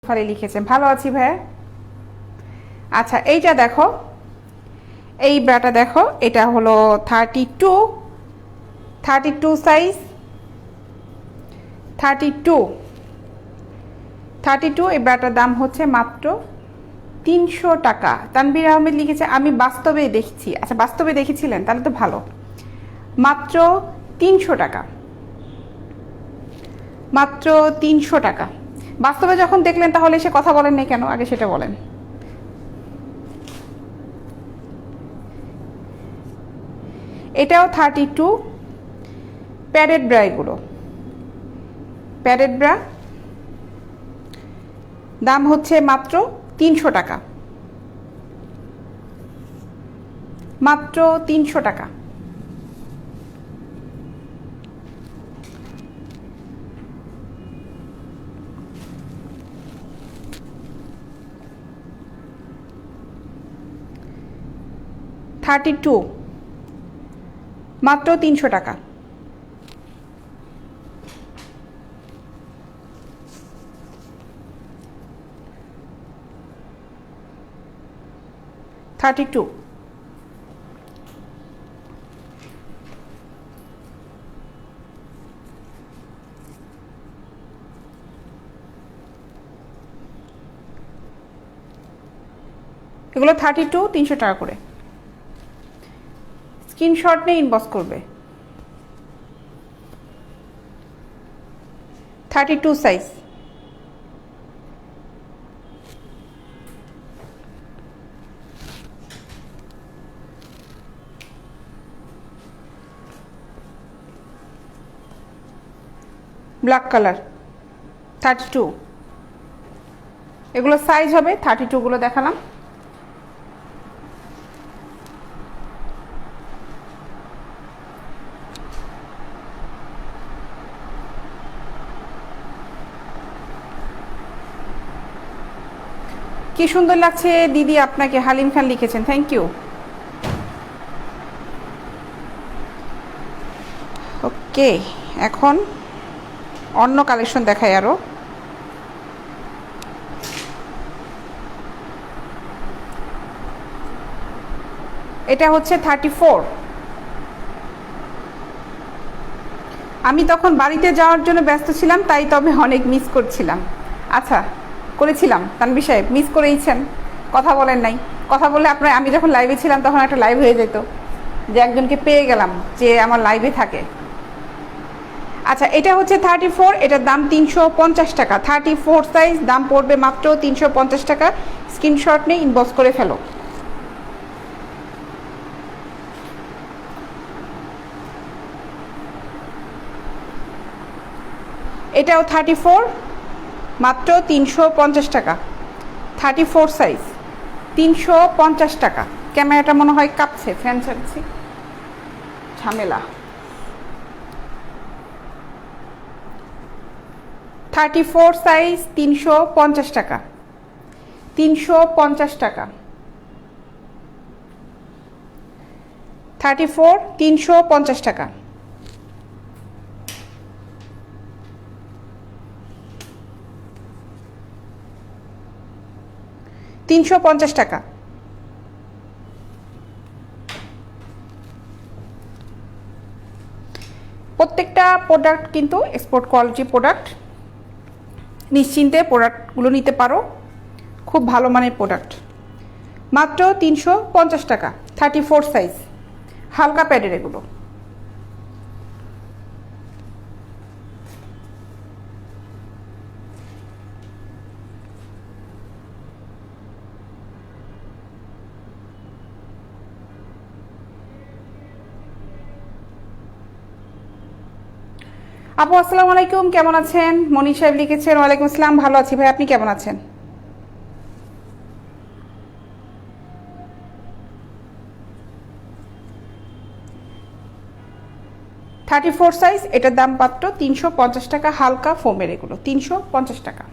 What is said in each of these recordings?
ফালি লিখেছেন, ভালো আছি ভাইয়া। আচ্ছা এইটা দেখো, এই ব্রাটা দেখো, এটা হলো 32 সাইজ, 32 এই ব্রাটার দাম হচ্ছে মাত্র 300 টাকা। তানভীর আহমেদ লিখেছে আমি বাস্তবে দেখছি। আচ্ছা বাস্তবে দেখেছিলেন, তাহলে তো ভালো। মাত্র 300 টাকা, মাত্র 300 টাকা। বাস্তবে যখন দেখলেন তাহলে সে কথা বলেন নাই কেন, আগে সেটা বলেন। এটাও 32 প্যাডেড ব্রা, এগুলো প্যাডেড ব্রা, দাম হচ্ছে মাত্র 300 টাকা, মাত্র 300 টাকা। মাত্র 300 টাকা। এগুলো 300 টাকা করে। স্ক্রিনশট নিয়ে ইনবক্স করবে। 32 সাইজ। ব্ল্যাক কালার 32, এগুলো সাইজ হবে 32 গুলো দেখালাম। কি সুন্দর লাগছে দিদি আপনাকে, হালিম খান লিখেছেন, থ্যাংক ইউ। ওকে, এখন অন্য কালেকশন দেখাই আরো। এটা হচ্ছে 34। আমি তখন বাড়িতে যাওয়ার জন্য ব্যস্ত ছিলাম, তাই তবে অনেক মিস করছিলাম। আচ্ছা করেছিলাম, তানভীর সাহেব মিস করেইছেন, কথা বলেন নাই। কথা বললে আপনার, আমি যখন লাইভে ছিলাম তখন একটা লাইভ হয়ে যেত যে একজনকে পেয়ে গেলাম যে আমার লাইভে থাকে। আচ্ছা এটা হচ্ছে 34, এটার দাম 350 টাকা। 34 সাইজ, দাম পড়বে মাত্র 350 টাকা। স্ক্রিনশট নিয়ে ইনবক্স করে ফেলো। এটাও 34, মাত্র 350 টাকা। 34 সাইজ, 350 টাকা। ক্যামেরাটা মনে হয় কাঁপছে, ফ্যান চাচ্ছি, ঝামেলা। 34 সাইজ, 350 টাকা, 350 টাকা। 34, 350 টাকা। 350 টাকা। প্রত্যেকটা প্রোডাক্ট কিন্তু এক্সপোর্ট কোয়ালিটি প্রোডাক্ট, নিশ্চিন্তে প্রোডাক্টগুলো নিতে পারো, খুব ভালো মানের প্রোডাক্ট। মাত্র 350 টাকা। 34 সাইজ, হালকা প্যাডের এগুলো। আপু আসসালামু আলাইকুম, কেমন আছেন? মনির সাহেব লিখেছেন ওয়ালাইকুম আসসালাম, ভালো আছি ভাই, আপনি কেমন আছেন? থার্টি ফোর সাইজ, এটার দাম মাত্র 350 টাকা। হালকা ফোমের এগুলো 350 টাকা।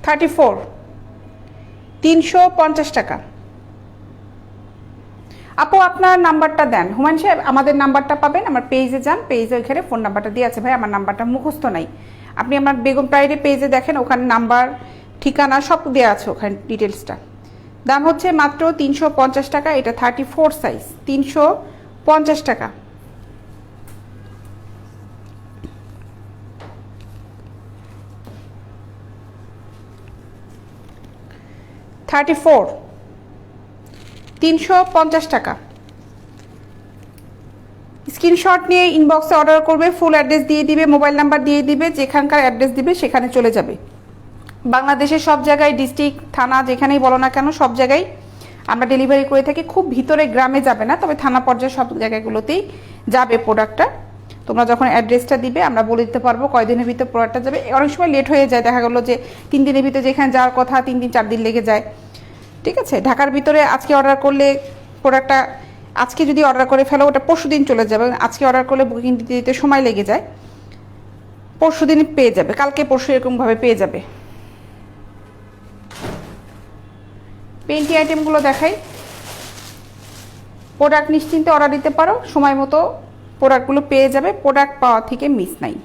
34, 350 টাকা। আপু আপনার নাম্বারটা দেন। হুমায়ুন সাহেব আমাদের নাম্বারটা পাবেন, আমার পেজে যান, পেজে ওইখানে ফোন নাম্বারটা দিয়ে আছে। ভাই আমার নাম্বারটা মুখস্থ নাই, আপনি আমার বেগম প্রাইডে পেজে দেখেন, ওখানে নাম্বার ঠিকানা সব দেওয়া আছে, ওখানে ডিটেলসটা। দাম হচ্ছে মাত্র 350 টাকা। এটা 34 সাইজ, 350 টাকা। $34, 350 টাকা। স্ক্রিনশট নিয়ে ইনবক্সে অর্ডার করবে, ফুল অ্যাড্রেস দিয়ে দিবে, মোবাইল নাম্বার দিয়ে দিবে, যেখানকার অ্যাড্রেস দিবে সেখানে চলে যাবে। বাংলাদেশের সব জায়গায়, ডিস্ট্রিক্ট, থানা যেখানেই বলো না কেন সব জায়গায় আমরা ডেলিভারি করে থাকি। খুব ভিতরে গ্রামে যাবে না, তবে থানা পর্যায়ে সব জায়গাগুলোতেই যাবে প্রোডাক্টটা। তোমরা যখন অ্যাড্রেসটা দিবে আমরা বলে দিতে পারবো কয়দিনের ভিতরে প্রোডাক্টটা যাবে। অনেক সময় লেট হয়ে যায়, দেখা গেলো যে 3 দিনের ভিতরে যেখানে যাওয়ার কথা 3 দিন 4 দিন লেগে যায়। ঠিক আছে, ঢাকার ভিতরে আজকে অর্ডার করলে প্রোডাক্টটা আজকে যদি অর্ডার করে ফেলো ওটা পরশু দিন চলে যাবে। আজকে অর্ডার করলে বুকিং দিতে দিতে সময় লেগে যায়, পরশু দিন পেয়ে যাবে, কালকে পরশু এরকমভাবে পেয়ে যাবে। পেন্টি আইটেমগুলো দেখাই। প্রোডাক্ট নিশ্চিন্তে অর্ডার দিতে পারো, সময় মতো প্রোডাক্টগুলো পেয়ে যাবে, প্রোডাক্ট পাওয়া থেকে মিস নাই।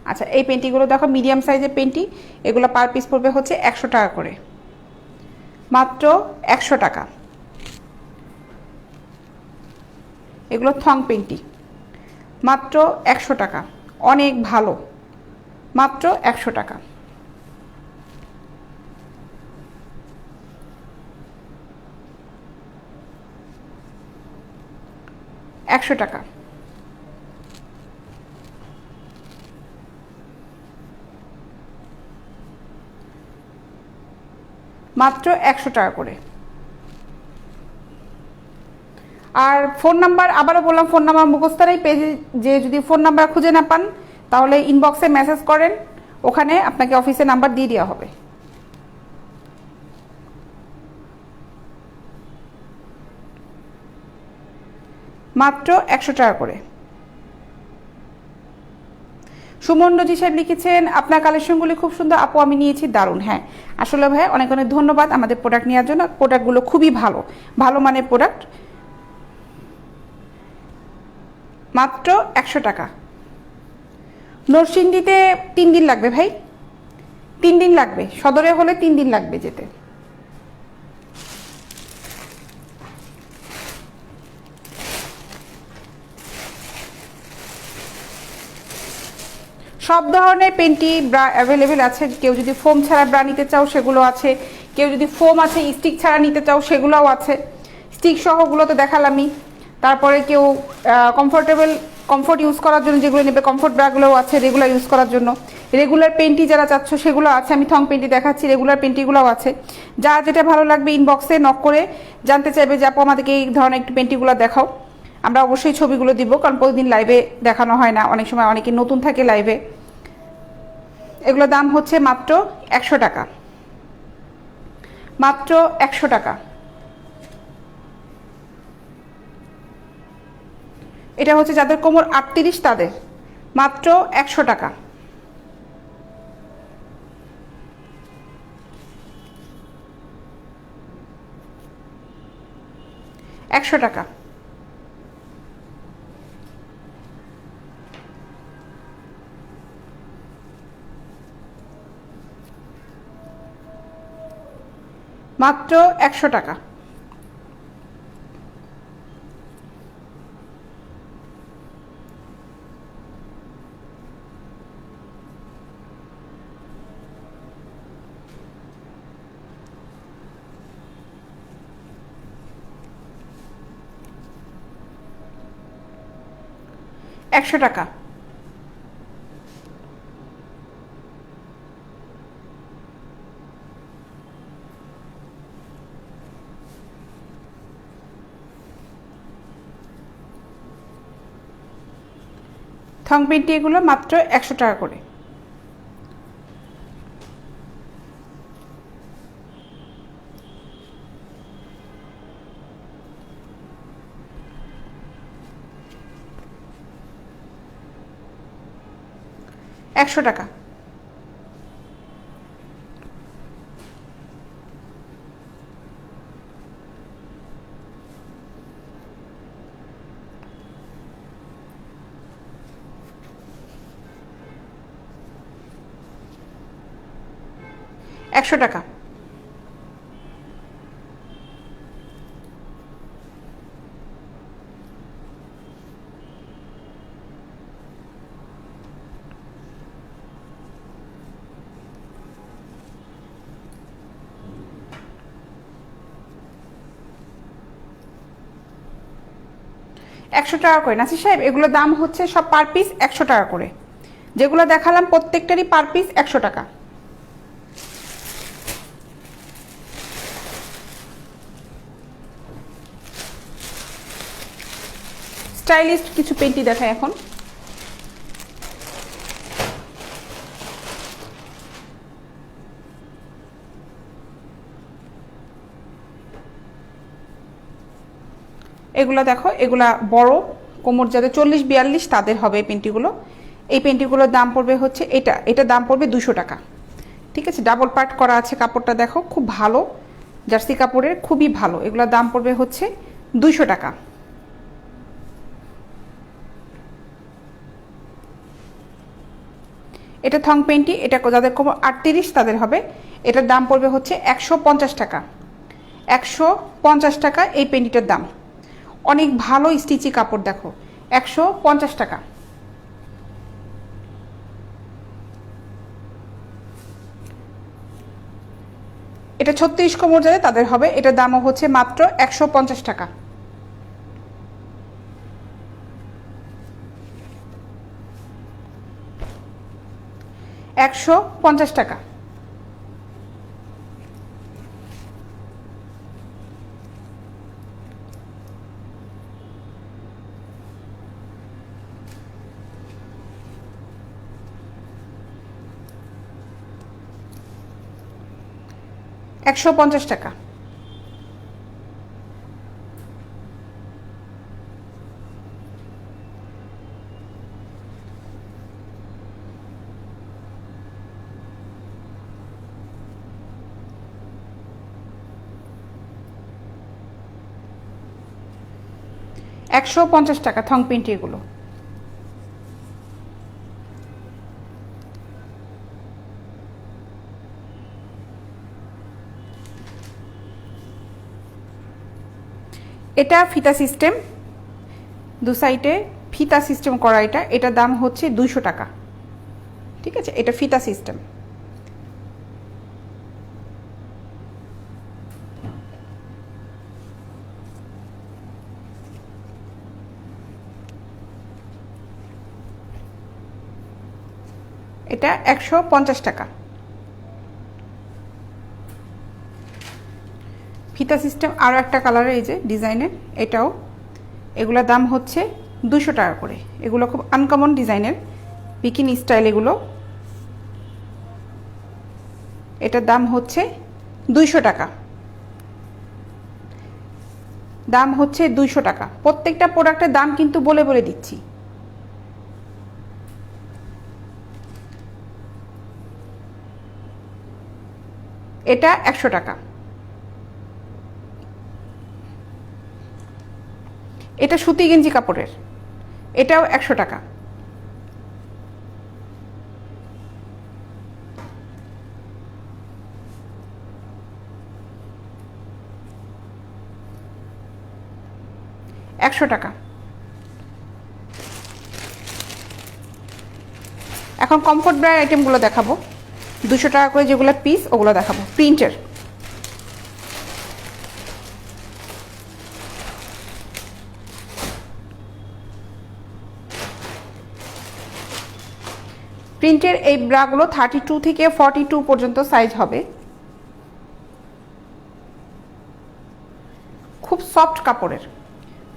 আচ্ছা, এই পেন্টিগুলো দেখো, মিডিয়াম সাইজের পেন্টি, এগুলো পার পিস পড়বে হচ্ছে 100 টাকা করে, মাত্র 100 টাকা। এগুলো থং পেন্টি, মাত্র 100 টাকা, অনেক ভালো, মাত্র 100 টাকা। $100 টাকা। মাত্র 100 টাকা করে। আর ফোন নাম্বার আবারও বললাম, ফোন নাম্বার মুখস্থ নেই, পেজে যে যদি ফোন নাম্বার খুঁজে না পান তাহলে ইনবক্সে মেসেজ করেন, ওখানে আপনাকে অফিসে নাম্বার দিয়ে দেওয়া হবে। মাত্র 100 টাকা করে। সুমনজি সাহেব লিখেছেন আপনার কালেকশনগুলি খুব সুন্দর আপু, আমি নিয়েছি, দারুণ। হ্যাঁ আসলে ভাই অনেক অনেক ধন্যবাদ আমাদের প্রোডাক্ট নেওয়ার জন্য, প্রোডাক্টগুলো খুবই ভালো, ভালো মানের প্রোডাক্ট। মাত্র 100 টাকা। নরসিংদীতে 3 দিন লাগবে ভাই, 3 দিন লাগবে, সদরে হলে 3 দিন লাগবে যেতে। সব ধরনের পেন্টি ব্রা অ্যাভেলেবেল আছে। কেউ যদি ফোম ছাড়া ব্রা নিতে চাও সেগুলো আছে, কেউ যদি ফোম আছে স্টিক ছাড়া নিতে চাও সেগুলোও আছে। স্টিক সহগুলো তো দেখালামই। তারপরে কেউ কমফোর্ট ইউজ করার জন্য যেগুলো নেবে, কমফোর্ট ব্রাগুলোও আছে রেগুলার ইউজ করার জন্য। রেগুলার পেন্টি যারা চাচ্ছ সেগুলো আছে, আমি থং পেন্টি দেখাচ্ছি, রেগুলার পেন্টিগুলোও আছে। যা যেটা ভালো লাগবে ইনবক্সে নক করে জানতে চাইবে যে আপু আমাদেরকে এই ধরনের একটু পেন্টিগুলো দেখাও, আমরা অবশ্যই ছবিগুলো দিব, কারণ প্রতিদিন লাইভে দেখানো হয় না, অনেক সময় অনেকে নতুন থাকে লাইভে। এগুলো দাম হচ্ছে মাত্র 100 টাকা, মাত্র 100 টাকা। এটা হচ্ছে যাদের কোমর 38 তাদের, মাত্র 100 টাকা। 100 টাকা। মাত্র 100 টাকা। একশো টাকা। থং পেন্টি এগুলো মাত্র 100 টাকা করে। একশো টাকা। 100 টাকা। $100 করে নাসির সাহেব, এগুলো দাম হচ্ছে সব পার পিস 100 টাকা করে। যেগুলো দেখালাম প্রত্যেকটারই পার পিস 100 টাকা। স্টাইলিস্ট কিছু পেন্টি দেখায় এখন। এগুলো দেখো, এগুলা বড় কোমর যাদের 40-42 তাদের হবে এই পেন্টিগুলো। এই পেন্টিগুলোর দাম পড়বে হচ্ছে এটা দাম পড়বে 200 টাকা। ঠিক আছে, ডাবল পার্ট করা আছে, কাপড়টা দেখো খুব ভালো, জার্সি কাপড়ের, খুবই ভালো। এগুলোর দাম পড়বে হচ্ছে 200 টাকা। এটা থং পেন্টি, এটা যাদের কোমর 38 তাদের হবে। এটার দাম পড়বে হচ্ছে 150 টাকা। 150 টাকা এই পেন্টিটার দাম। অনেক ভালো স্টিচি কাপড়, দেখো 150 টাকা। এটা 36 কোমর যাদের তাদের হবে। এটার দামও হচ্ছে মাত্র 150 টাকা। $150। $150 টাকা। $150 টাকা থং পেন্টি এগুলো। এটা ফিতা সিস্টেম, দু সাইডে ফিতা সিস্টেম করা। এটার দাম হচ্ছে 200 টাকা। ঠিক আছে, এটা ফিতা সিস্টেম। এটা 150 টাকা। ফিতা সিস্টেম আরও একটা কালারের, এই যে ডিজাইনের, এটাও। এগুলোর দাম হচ্ছে 200 টাকা করে। এগুলো খুব আনকমন ডিজাইনের, বিকিনি স্টাইল এগুলো। এটার দাম হচ্ছে 200 টাকা। দাম হচ্ছে 200 টাকা। প্রত্যেকটা প্রোডাক্টের দাম কিন্তু বলে বলে দিচ্ছি। এটা 100 টাকা। এটা সুতি গেঞ্জি কাপড়ের, এটাও 100 টাকা। টাকা। এখন কমফোর্ট ব্র্যান্ড আইটেমগুলো দেখাবো। 200 টাকা করে যেগুলো পিস ওগুলো দেখাবো, প্রিন্টের। প্রিন্টের এই ব্রাগুলো 32 থেকে 42 পর্যন্ত সাইজ হবে। খুব সফট কাপড়ের,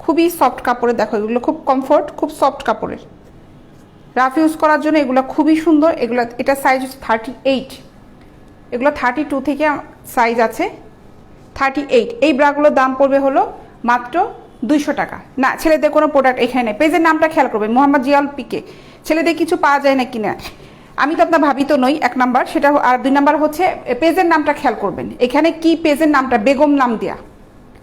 খুবই সফট কাপড়ের। দেখো এগুলো খুব কমফোর্ট, খুব সফট কাপড়ের, রাফ ইউজ করার জন্য এগুলো খুবই সুন্দর। এগুলো, এটা সাইজ হচ্ছে 38, এগুলো 32 থেকে সাইজ আছে 38। এই ব্রাগুলোর দাম পড়বে হলো মাত্র 200 টাকা। না, ছেলেদের কোনো প্রোডাক্ট এখানে নেই। পেজের নামটা খেয়াল করবেন, মোহাম্মদ জিয়াউল পিকে। ছেলেদের কিছু পাওয়া যায় না কিনা, আমি তো আপনার ভাবি তো নই, 1 নাম্বার সেটা। আর 2 নাম্বার হচ্ছে পেজের নামটা খেয়াল করবেন। এখানে কি পেজের নামটা বেগম নাম দেয়া,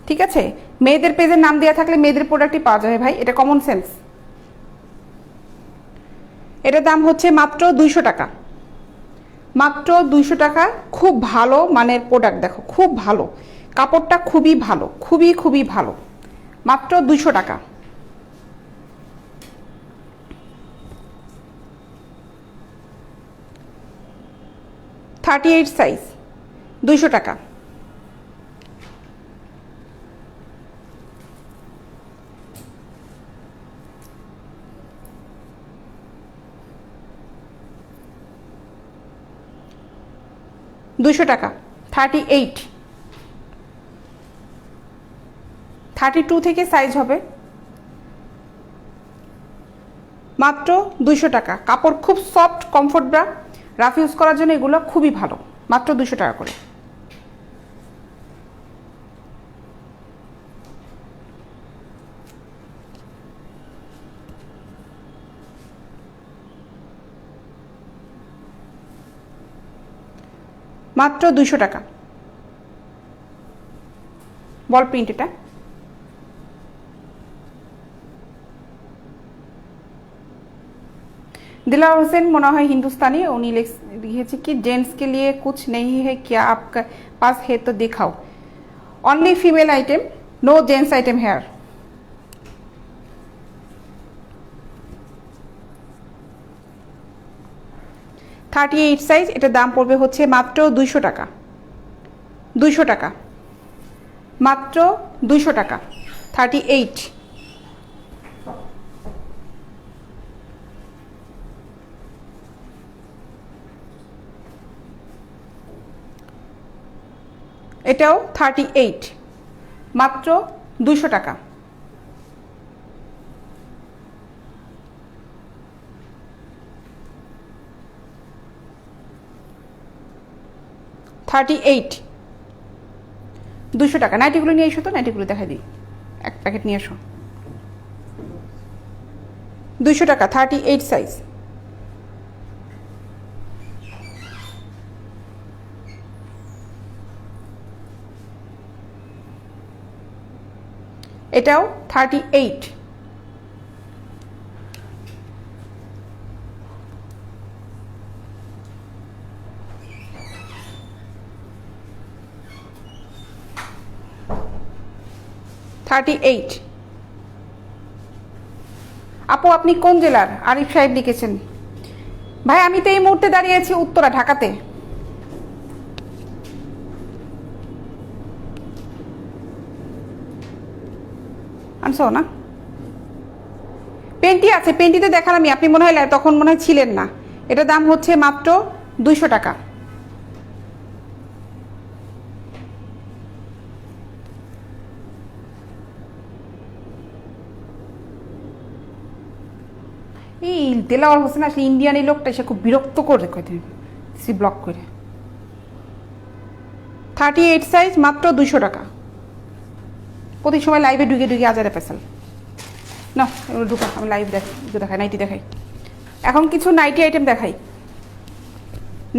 ঠিক আছে? মেয়েদের পেজের নাম দেওয়া থাকলে মেয়েদের প্রোডাক্টই পাওয়া যায় ভাই, এটা কমন সেন্স। এটার দাম হচ্ছে মাত্র 200 টাকা। মাত্র 200 টাকা। খুব ভালো মানের প্রোডাক্ট, দেখো খুব ভালো কাপড়টা, খুবই ভালো, খুবই খুবই ভালো, মাত্র 200 টাকা। থার্টি 38 সাইজ, 200 টাকা। টাকা। 38, 32 থেকে সাইজ হবে, মাত্র 200 টাকা। কাপড় খুব soft, comfort bra, rough use করার জন্য এগুলো খুবই ভালো, মাত্র 200 টাকা করে। মাত্র 200 টাকা। বল প্রিন্ট এটা। दिलावर हुसैन मना है हिंदुस्तानी, उन्हीं लिखे कि जेंट्स के लिए कुछ नहीं है क्या आपका पास है तो दिखाओ। Only female item, no gents item here. Thirty 38 size, এটা দাম পড়বে হচ্ছে মাত্র 200 টাকা। 200 টাকা, মাত্র 200 টাকা। 38। এটাও 38, মাত্র 200 টাকা। 38, 200 টাকা। নাইটিগুলো নিয়ে এসো তো, নাইটিগুলো দেখা দিই, এক প্যাকেট নিয়ে এসো। 200 টাকা, 38 সাইজ। এটাও 38। আপু আপনি কোন জেলার? আরিফ সাহেব লিখেছেন। ভাই আমি তো এই মুহূর্তে দাঁড়িয়ে আছি উত্তরা, ঢাকাতে। আনছো না? পেন্টি আছে, পেন্টিতে দেখালাম আমি, আপনি মনে হয় তখন মনে হয় ছিলেন না। এটা দাম হচ্ছে মাত্র 200 টাকা। এই দেলাওয়ার হোসেন আসলে ইন্ডিয়ান এই লোকটা এসে খুব বিরক্ত করে সি ব্লক করে। 38 সাইজ, মাত্র 200 টাকা। প্রতি সময় লাইভে ঢুকে ঢুকে আজারে পেছাল না, ঢুকা আমি লাইভ দেখাই, নাইটি দেখাই। এখন কিছু নাইটি আইটেম দেখাই,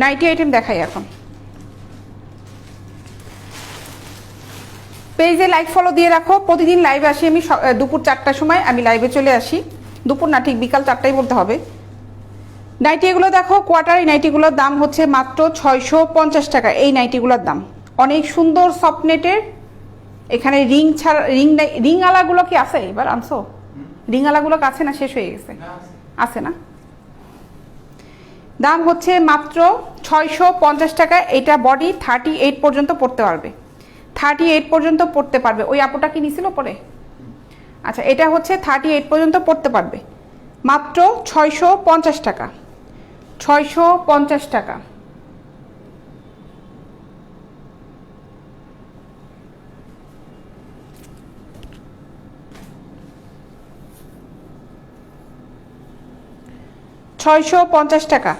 নাইটি আইটেম দেখাই এখন। পেজে লাইক ফলো দিয়ে রাখো, প্রতিদিন লাইভে আসি আমি, দুপুর 4টার সময় আমি লাইভে চলে আসি। দুপুর না, ঠিক বিকাল 4টাই বলতে হবে। নাইটি এগুলো দেখো, কোয়ার্টার এই নাইটিগুলোর দাম হচ্ছে মাত্র 650 টাকা। এই নাইটিগুলোর দাম অনেক সুন্দর, সফট নেটের। এখানে রিং ছাড়া, রিং আলাগুলো কি আছে? এবার আনছো রিং আলাগুলো কাছে না, শেষ হয়ে গেছে? আছে না? দাম হচ্ছে মাত্র 650 টাকা। এটা বডি 38 পর্যন্ত পড়তে পারবে, 38 পর্যন্ত পড়তে পারবে। ওই আপুটা কি নিছিল পরে? আচ্ছা, এটা হচ্ছে 38 পর্যন্ত পড়তে পারবে, মাত্র 650 টাকা। 650 টাকা। টাকা।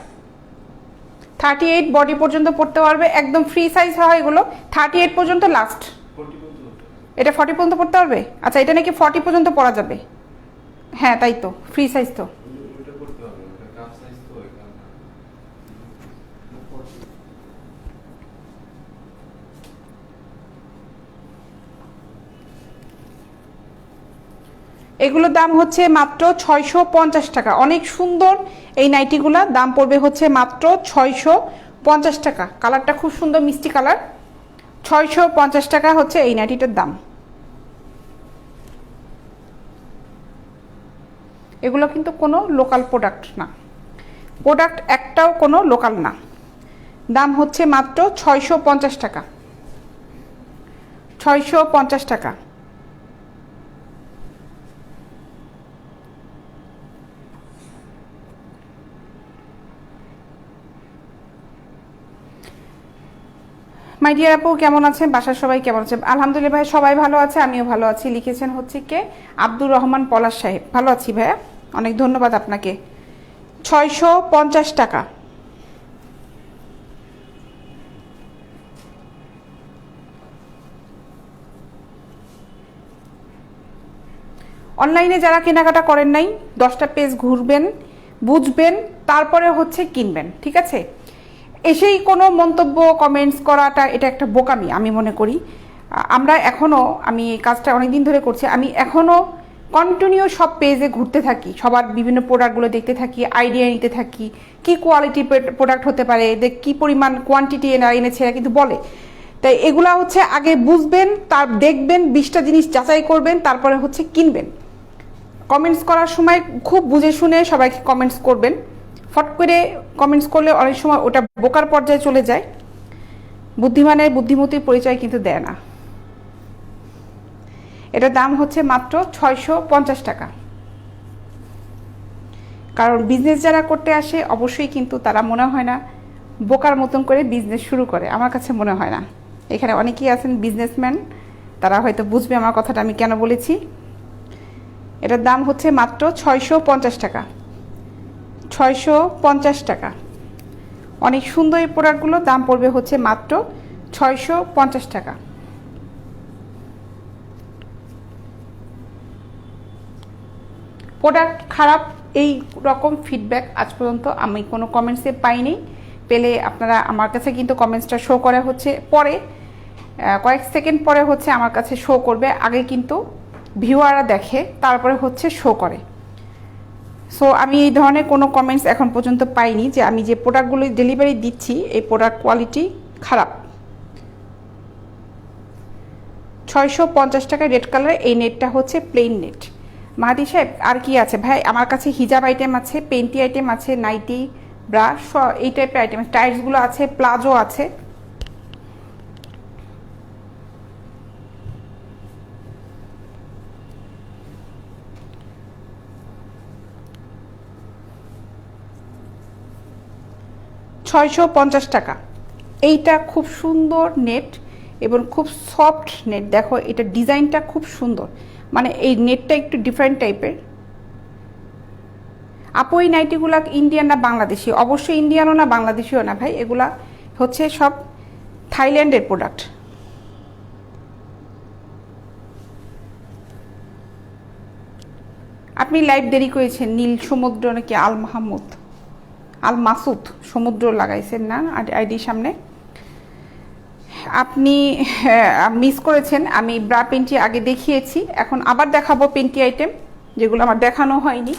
38 বডি পর্যন্ত পড়তে পারবে, একদম ফ্রি সাইজ হয় এগুলো। 38 পর্যন্ত লাস্ট। এটা 40 পর্যন্ত পড়তে পারবে? আচ্ছা, এটা নাকি 40 পর্যন্ত পরা যাবে। হ্যাঁ তাই তো, ফ্রি সাইজ তো। এগুলোর দাম হচ্ছে মাত্র 650 টাকা। অনেক সুন্দর এই নাইটিগুলা, দাম পড়বে হচ্ছে মাত্র টাকা। কালারটা খুব সুন্দর মিষ্টি কালার। 650 টাকা হচ্ছে এই নাইটিটার দাম। এগুলো কিন্তু কোনো লোকাল প্রোডাক্ট না, প্রোডাক্ট একটাও কোনো লোকাল না। দাম হচ্ছে মাত্র 650 টাকা। 650 টাকা। মাই ডিয়ার আপু কেমন আছেন? বাসার সবাই কেমন আছে? আলহামদুলিল্লাহ ভাই, সবাই ভালো আছে, আমিও ভালো আছি। লিখেছেন হচ্ছে কে? আব্দুর রহমান পলাশ সাহেব। ভালো আছি ভাইয়া, অনেক ধন্যবাদ আপনাকে। 650 টাকা। অনলাইনে যারা কেনাকাটা করেন নাই, 10টা পেজ ঘুরবেন, বুঝবেন, তারপরে হচ্ছে কিনবেন, ঠিক আছে? এসেই কোনো মন্তব্য কমেন্টস করাটা এটা একটা বোকামি আমি মনে করি। আমরা এখনও, আমি এই কাজটা অনেক দিন ধরে করছি, আমি এখনও কন্টিনিউ সব পেজে ঘুরতে থাকি, সবার বিভিন্ন প্রোডাক্টগুলো দেখতে থাকি, আইডিয়া নিতে থাকি, কি কোয়ালিটি প্রোডাক্ট হতে পারে, কী পরিমাণ কোয়ান্টিটি এনেছে এরা কিন্তু বলে। তাই এগুলা হচ্ছে আগে বুঝবেন, তার দেখবেন, 20টা জিনিস যাচাই করবেন, তারপরে হচ্ছে কিনবেন। কমেন্টস করার সময় খুব বুঝে শুনে সবাইকে কমেন্টস করবেন। ফট করে কমেন্টস করলে অনেক সময় ওটা বোকার পর্যায়ে চলে যায়। বুদ্ধিমানের বুদ্ধিমতির পরিচয় কিন্তু দেয় না। এটার দাম হচ্ছে মাত্র 650 টাকা। কারণ বিজনেস যারা করতে আসে অবশ্যই কিন্তু তারা মনে হয় না বোকার মতন করে বিজনেস শুরু করে, আমার কাছে মনে হয় না। এখানে অনেকেই আছেন বিজনেসম্যান, তারা হয়তো বুঝবে আমার কথাটা আমি কেন বলেছি। এটার দাম হচ্ছে মাত্র 650 টাকা। 650 টাকা। অনেক সুন্দর এই প্রোডাক্টগুলো, দাম পড়বে হচ্ছে মাত্র 650 টাকা। প্রোডাক্ট খারাপ এই রকম ফিডব্যাক আজ পর্যন্ত আমি কোনো কমেন্টসে পাইনি। পেলে আপনারা আমার কাছে কিন্তু কমেন্টসটা শো করে হচ্ছে পরে, কয়েক সেকেন্ড পরে হচ্ছে আমার কাছে শো করবে। আগে কিন্তু ভিউয়াররা দেখে, তারপরে হচ্ছে শো করে। সো আমি এই ধরনের কোনো কমেন্টস এখন পর্যন্ত পাইনি যে আমি যে প্রোডাক্টগুলো ডেলিভারি দিচ্ছি এই প্রোডাক্ট কোয়ালিটি খারাপ। 650 টাকা রেড কালার। এই নেটটা হচ্ছে প্লেন নেট। মাহাদি সাহেব আর কি আছে ভাই? আমার কাছে হিজাব আইটেম আছে, পেন্টি আইটেম আছে, নাইটি, ব্রাশ, এই টাইপের আইটেম, টাইলসগুলো আছে, প্লাজো আছে। $650 টাকা। এইটা খুব সুন্দর নেট এবং খুব সফট নেট। দেখো এটা ডিজাইনটা খুব সুন্দর, মানে এই নেটটা একটু ডিফারেন্ট টাইপের। আপু এই নাইটিগুলা ইন্ডিয়ান না বাংলাদেশি? অবশ্যই ইন্ডিয়ানও না বাংলাদেশিও না ভাই, এগুলা হচ্ছে সব থাইল্যান্ডের প্রোডাক্ট। আপনি লাইভ দেরি করেছেন। নীল সমুদ্র নাকি আল মাহমুদ, আল মাসুদ সমুদ্র লাগাইছেন না আইডির সামনে? আপনি মিস করেছেন। আমি ব্রা পেন্টি আগে দেখিয়েছি, এখন আবার দেখাবো পেন্টি আইটেম যেগুলো আমার দেখানো হয়নি।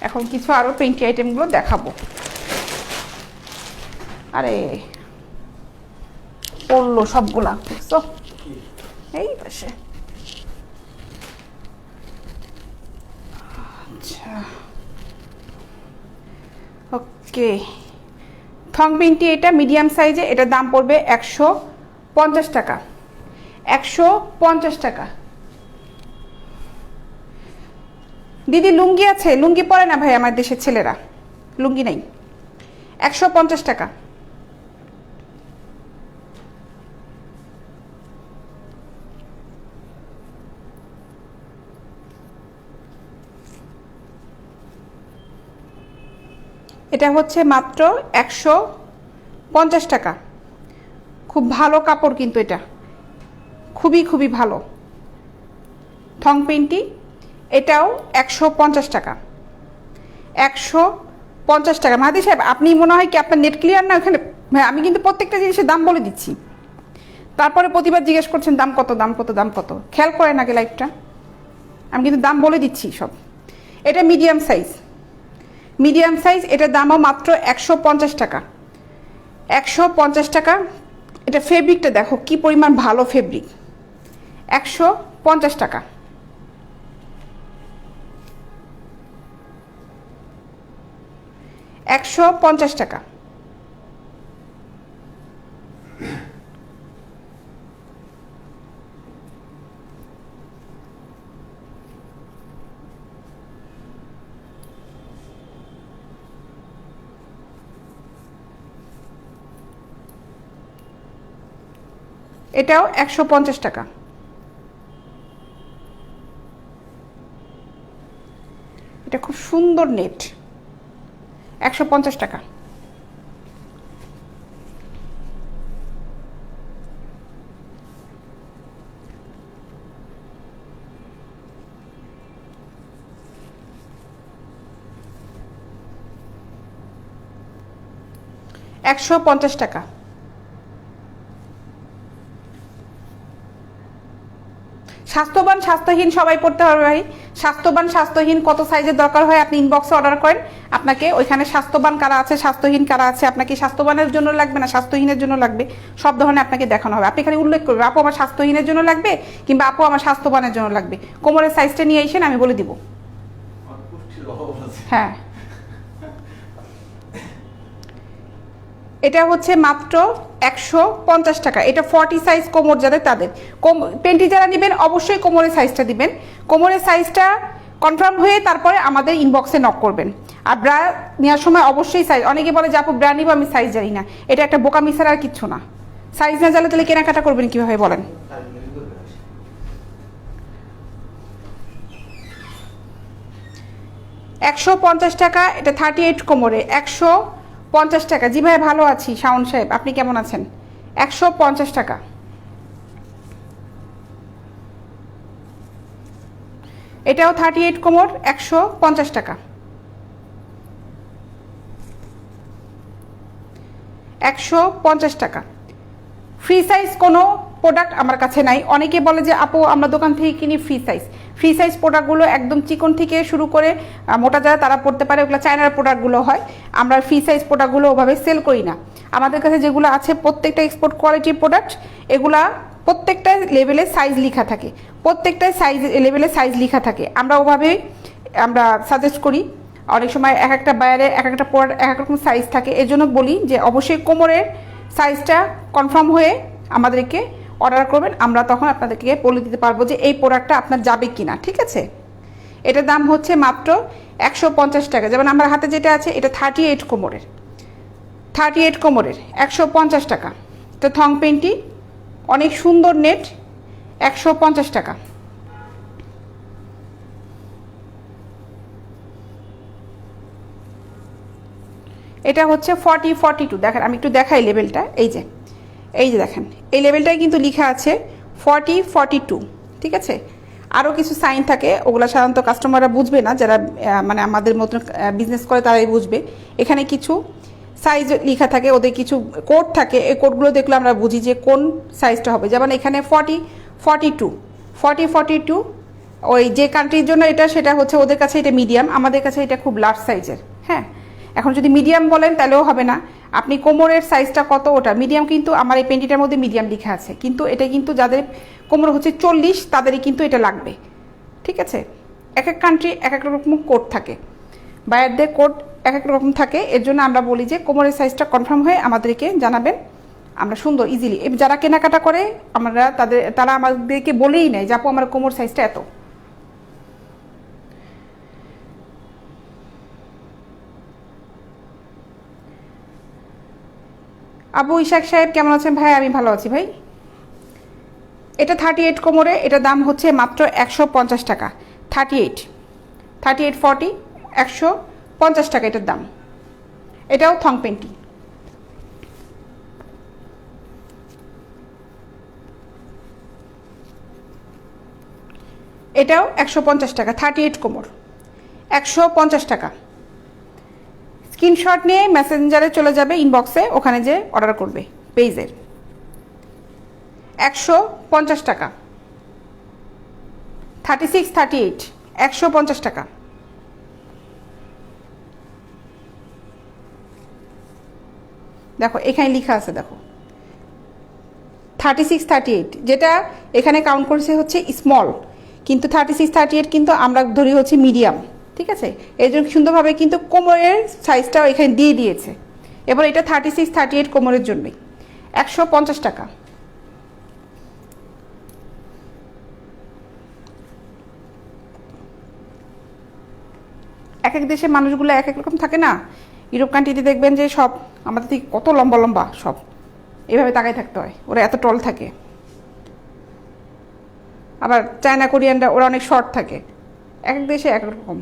এখন কিছু আরও পেন্টি আইটেমগুলো দেখাবো। আরে পড়লো সবগুলা, বুঝছো? এই পাশে। আচ্ছা ওকে, থং পেন্টি এটা মিডিয়াম সাইজে, এটার দাম পড়বে 150 টাকা। 150 টাকা। দিদি লুঙ্গি আছে? লুঙ্গি পরে না ভাই আমার দেশের ছেলেরা, লুঙ্গি নেই। 150 টাকা। এটা হচ্ছে মাত্র 150 টাকা। খুব ভালো কাপড় কিন্তু, এটা খুবই খুবই ভালো। থং পেন্টি, এটাও 150 টাকা। 150 টাকা। মাহাদি সাহেব আপনি মনে হয় কি আপনার নেট ক্লিয়ার না ওখানে? হ্যাঁ, আমি কিন্তু প্রত্যেকটা জিনিসের দাম বলে দিচ্ছি, তারপরে প্রতিবার জিজ্ঞেস করছেন দাম কত, দাম কত, দাম কত। খেয়াল করেন আগে লাইভটা, আমি কিন্তু দাম বলে দিচ্ছি সব। এটা মিডিয়াম সাইজ, মিডিয়াম সাইজ, এটার দামও মাত্র 150 টাকা। 150 টাকা। এটা ফেব্রিকটা দেখো কি পরিমাণ ভালো ফেব্রিক। 150 টাকা। টাকা। এটাও 150 টাকা। এটা খুব সুন্দর নেট। 150 টাকা। টাকা। স্বাস্থ্যবান স্বাস্থ্যহীন সবাই পড়তে পারবে ভাই। স্বাস্থ্যবান স্বাস্থ্যহীন কত সাইজের দরকার হয় আপনি ইনবক্সে অর্ডার করেন, আপনাকে ওইখানে স্বাস্থ্যবান কারা আছে স্বাস্থ্যহীন কারা আছে, আপনাকে স্বাস্থ্যবানের জন্য লাগবে না স্বাস্থ্যহীনের জন্য লাগবে, সব ধরনের আপনাকে দেখানো হবে। আপনি খালি উল্লেখ করবেন আপু আমার স্বাস্থ্যহীনের জন্য লাগবে কিংবা আপু আমার স্বাস্থ্যবানের জন্য লাগবে, কোমরের সাইজটা নিয়ে এসেন আমি বলে দিব। হ্যাঁ, এটা হচ্ছে মাত্র 150 টাকা। এটা 40 সাইজ কোমর যাদের তাদের। পেন্টি যারা নেবেন অবশ্যই কোমরের সাইজটা দিবেন, কোমরের সাইজটা কনফার্ম হয়ে তারপরে আমাদের ইনবক্সে নক করবেন। আর ব্রা নেওয়ার সময় অবশ্যই সাইজ, অনেকে বলে যে আপু ব্রা নিব আমি সাইজ জানি না, এটা একটা বোকামি ছাড়া আর কিচ্ছু না। সাইজ না জানলে তাহলে কেনাকাটা করবেন কীভাবে বলেন? 150 টাকা। এটা 38 কোমরে 150 টাকা। জি ভাই ভালো আছি শাওন সাহেব, আপনি কেমন আছেন? 150 টাকা। এটাও 38 কোমর 150 টাকা। 150 টাকা। ফ্রি সাইজ কোনো প্রোডাক্ট আমার কাছে নাই। অনেকে বলে যে আপু আমরা দোকান থেকে কিনি ফ্রি সাইজ। ফ্রি সাইজ প্রোডাক্টগুলো একদম চিকন থেকে শুরু করে মোটা যারা তারা পড়তে পারে, ওগুলো চায়নার প্রোডাক্টগুলো হয়। আমরা ফ্রি সাইজ প্রোডাক্টগুলো ওভাবে সেল করি না। আমাদের কাছে যেগুলো আছে প্রত্যেকটা এক্সপোর্ট কোয়ালিটির প্রোডাক্ট, এগুলা প্রত্যেকটা লেভেলে সাইজ লেখা থাকে, প্রত্যেকটা সাইজ লেভেলে সাইজ লেখা থাকে। আমরা ওভাবে আমরা সাজেস্ট করি। অনেক সময় এক একটা বায়ারে এক একটা প্রোডাক্ট এক এক রকম সাইজ থাকে, এর জন্য বলি যে অবশ্যই কোমরের সাইজটা কনফার্ম হয়ে আমাদেরকে অর্ডার করবেন, আমরা তখন আপনাদেরকে বলে দিতে পারবো যে এই প্রোডাক্টটা আপনার যাবে কিনা। ঠিক আছে, এটার দাম হচ্ছে মাত্র 150 টাকা। যেমন আমার হাতে যেটা আছে এটা 38 কোমরের, 38 কোমরের 150 টাকা। তো থং পেন্টি অনেক সুন্দর নেট, 150 টাকা। এটা হচ্ছে 40-42। দেখেন আমি একটু দেখাই লেভেলটা, এই যে দেখেন এই লেভেলটাই কিন্তু লেখা আছে 40-42। ঠিক আছে, আরও কিছু সাইন থাকে, ওগুলো সাধারণত কাস্টমাররা বুঝবে না, যারা মানে আমাদের মতন বিজনেস করে তারাই বুঝবে। এখানে কিছু সাইজ লেখা থাকে, ওদের কিছু কোড থাকে, এই কোডগুলো দেখলে আমরা বুঝি যে কোন সাইজটা হবে। যেমন এখানে 40-42 ওই যে কান্ট্রির জন্য এটা, সেটা হচ্ছে ওদের কাছে এটা মিডিয়াম, আমাদের কাছে এটা খুব লার্জ সাইজের। হ্যাঁ, এখন যদি মিডিয়াম বলেন তাহলেও হবে না, আপনি কোমরের সাইজটা কত ওটা মিডিয়াম, কিন্তু আমার এই পেন্টিটার মধ্যে মিডিয়াম লেখা আছে, কিন্তু এটা কিন্তু যাদের কোমর হচ্ছে 40 তাদেরই কিন্তু এটা লাগবে। ঠিক আছে, এক এক কান্ট্রি এক এক রকম কোড থাকে, বায়ারদের কোড এক এক রকম থাকে, এর জন্য আমরা বলি যে কোমরের সাইজটা কনফার্ম হয়ে আমাদেরকে জানাবেন, আমরা সুন্দর ইজিলি যারা কেনাকাটা করে আমরা তারা আমাদেরকে বলেই নেয় যে আপু আমার কোমর সাইজটা এত। আবু ইশাক সাহেব কেমন আছেন ভাই? আমি ভালো আছি ভাই। এটা 38 কোমরে, এটা দাম হচ্ছে মাত্র 150 টাকা। 38-40 150 টাকা এটার দাম। এটাও থং পেন্টি। এটাও 150 টাকা। 38 কোমর 150 টাকা। স্ক্রিনশট নিয়ে মেসেঞ্জারে চলে যাবে ইনবক্সে, ওখানে যে অর্ডার করবে পেজের। 150 টাকা। 36-38 150 টাকা। দেখো এখানে লেখা আছে, দেখো 36, 38, যেটা এখানে কাউন্ট করছে হচ্ছে স্মল, কিন্তু 36, 38 কিন্তু আমরা ধরি হচ্ছে মিডিয়াম। ঠিক আছে, এই জন্য সুন্দরভাবে কিন্তু কোমরের সাইজটাও এখানে দিয়ে দিয়েছে। এবার এটা 36, 38 কোমরের জন্যই 150 টাকা। এক এক দেশের মানুষগুলো এক এক রকম থাকে না। ইউরোপ কান্ট্রিতে দেখবেন যে সব আমাদের থেকে কত লম্বা লম্বা, সব এভাবে তাকাই থাকতে হয়, ওরা এত টল থাকে। আবার চায়না কোরিয়ানরা ওরা অনেক শর্ট থাকে, এক এক দেশে এক এক রকম।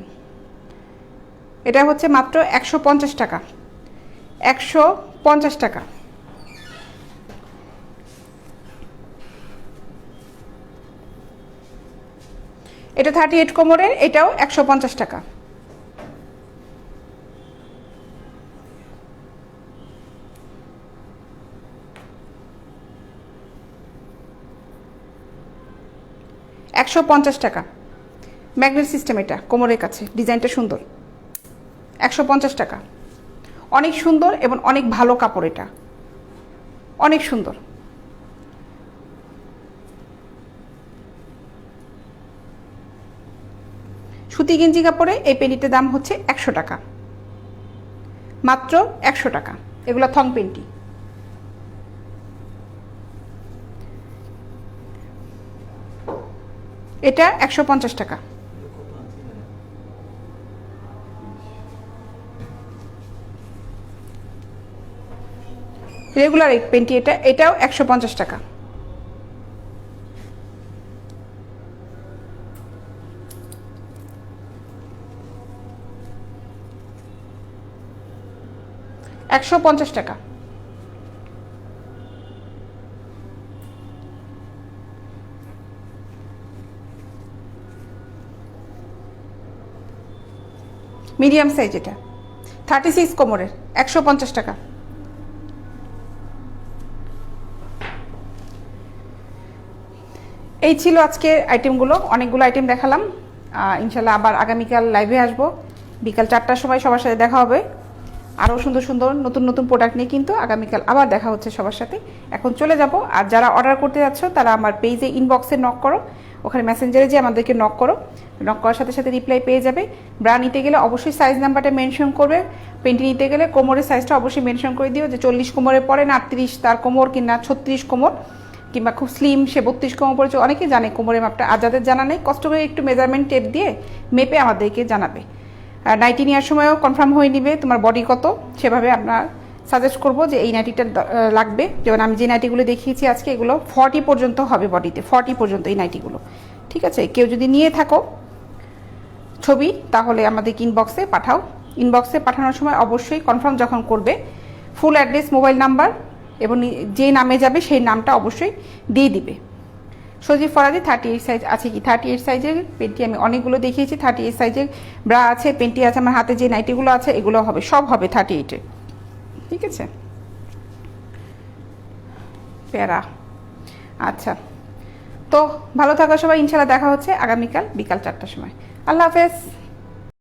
এটা হচ্ছে মাত্র 150 টাকা, 150 টাকা। এটা 38 কোমরের, এটাও 150 টাকা। টাকা ম্যাগনেট সিস্টেম, এটা কোমরের কাছে, ডিজাইনটা সুন্দর। 150 টাকা, অনেক সুন্দর এবং অনেক ভালো কাপড়, এটা অনেক সুন্দর। সুতি গেঞ্জি কাপড়ে এই পেন্টিটার দাম হচ্ছে 100 টাকা, মাত্র 100 টাকা। এগুলো থং পেন্টি। এটা 150 টাকা। রেগুলার এক পেন্টি, এটাও 150 টাকা। $150 টাকা। মিডিয়াম সাইজ, এটা 36 কোমরের, 150 টাকা। এই ছিল আজকের আইটেমগুলো, অনেকগুলো আইটেম দেখালাম। ইনশাল্লাহ আবার আগামীকাল লাইভে আসবো, বিকাল 4টার সময় সবার সাথে দেখা হবে। আরও সুন্দর সুন্দর নতুন নতুন প্রোডাক্ট নিয়ে কিন্তু আগামীকাল আবার দেখা হচ্ছে সবার সাথে। এখন চলে যাব। আর যারা অর্ডার করতে যাচ্ছ তারা আমার পেজে ইনবক্সে নক করো, ওখানে মেসেঞ্জারে যে আমাদেরকে নক করো, নক করার সাথে সাথে রিপ্লাই পেয়ে যাবে। ব্রা নিতে গেলে অবশ্যই সাইজ নাম্বারটা মেনশন করবে, পেন্টি নিতে গেলে কোমরের সাইজটা অবশ্যই মেনশন করে দিও, যে 40 কোমরে পড়ে না 38 তার কোমর, কিনা 36 কোমর, কিংবা খুব স্লিম সে 32 কোমর পড়েছে। অনেকে জানে কোমরের মাপটা, আর যাদের জানা নেই কষ্ট করে একটু মেজারমেন্ট টেপ দিয়ে মেপে আমাদেরকে জানাবে। আর নাইটি নেওয়ার সময়ও কনফার্ম হয়ে নিবে তোমার বডি কত, সেভাবে আপনার সাজেস্ট করবো যে এই নাইটিটা লাগবে। যেমন আমি যে নাইটিগুলো দেখিয়েছি আজকে, এগুলো 40 পর্যন্ত হবে বডিতে, 40 পর্যন্ত এই নাইটিগুলো। ঠিক আছে, কেউ যদি নিয়ে থাকো ছবি তাহলে আমাদের ইনবক্সে পাঠাও। ইনবক্সে পাঠানোর সময় অবশ্যই কনফার্ম যখন করবে ফুল অ্যাড্রেস, মোবাইল নাম্বার এবং যে নামে যাবে সেই নামটা অবশ্যই দিয়ে দিবে। সজীব ফরাজি 38 সাইজ আছে কি? 38 সাইজের পেন্টি আমি অনেকগুলো দেখিয়েছি। 38 সাইজের ব্রা আছে, পেন্টি আছে, আমার হাতে যে নাইটিগুলো আছে এগুলো হবে, সব হবে 38-এর। ঠিক আছে, প্যারা। আচ্ছা, তো ভালো থাকো সবাই, ইনশাল্লাহ দেখা হচ্ছে আগামীকাল বিকাল 4টার সময়। আল্লাহ হাফেজ।